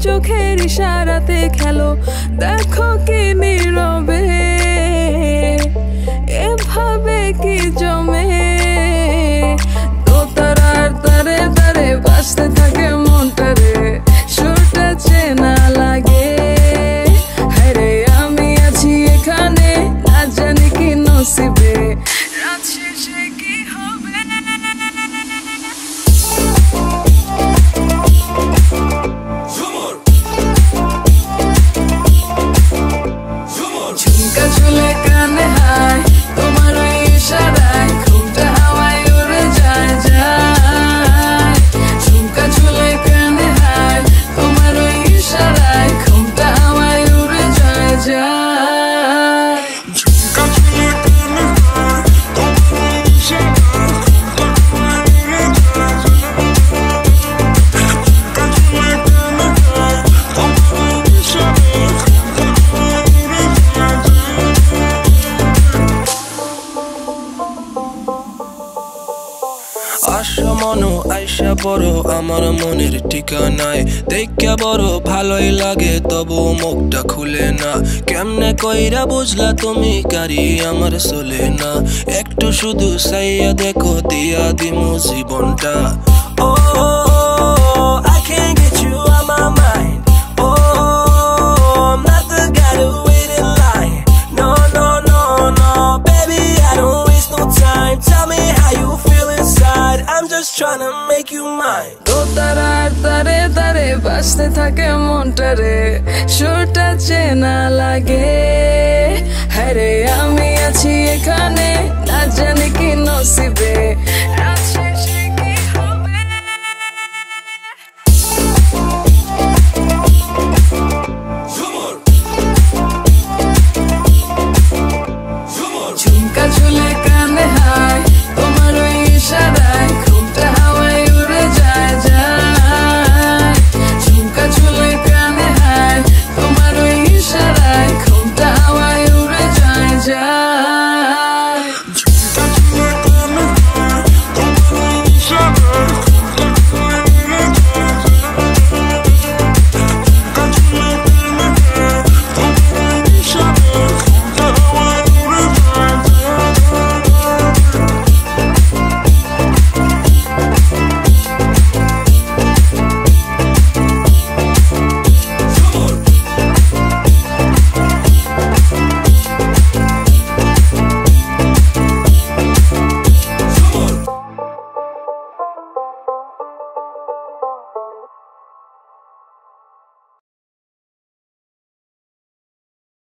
চোখের ইশারাতে খেলো, দেখো কি নীরবে এভাবে কি জমে। দোতারার তারে তারে বাজতে থাকে মনটারে, সুরটা চেনা লাগে। হায়রে আমি আছি এখানে, না জানি কি নসিবে, রাত শেষে কি হবে। ঝুমকা চুলে কানে হায়, তোমার ওই ইশারায় ঘুমটা হাওয়ায় উড়ে যায় যায়। ঝুমকা চুলে কানে হায়, তোমার ওই ইশারায় ঘুমটা হাওয়ায় উড়ে যায় যায়। ঝুমকা চুলে কানে হায়, তোমার ওই ইশারায় ঘুমটা হাওয়ায় উড়ে যায় যায়। ঝুমকা চুলে কানে হায়, তোমার ওই ইশারায় ঘুমটা হাওয়ায় উড়ে যায় যায়। আশা মনো আইসা পড়ো আমার মনের ঠিকানায়, দেখা বড় ভালোই লাগে তবু মুখটা খুলে না। কেমনে কইরা বুঝলা তুমি কারি আমার চলে না, একটু শুধু চাইয়া দেখো দিয়া দিমু জীবনটা। ও I can't get you out my mind. Oh, I'm not the guy to wait in line. No, no, no, no, baby, I don't waste no time. Tell me how you feel inside, I'm just trying to make you mine. দোতারার তারে তারে বাজতে থাকে মনটারে, সুরটা চেনা লাগে। হায়রে আমি আছি এখানে, না জানি কি নসিবে,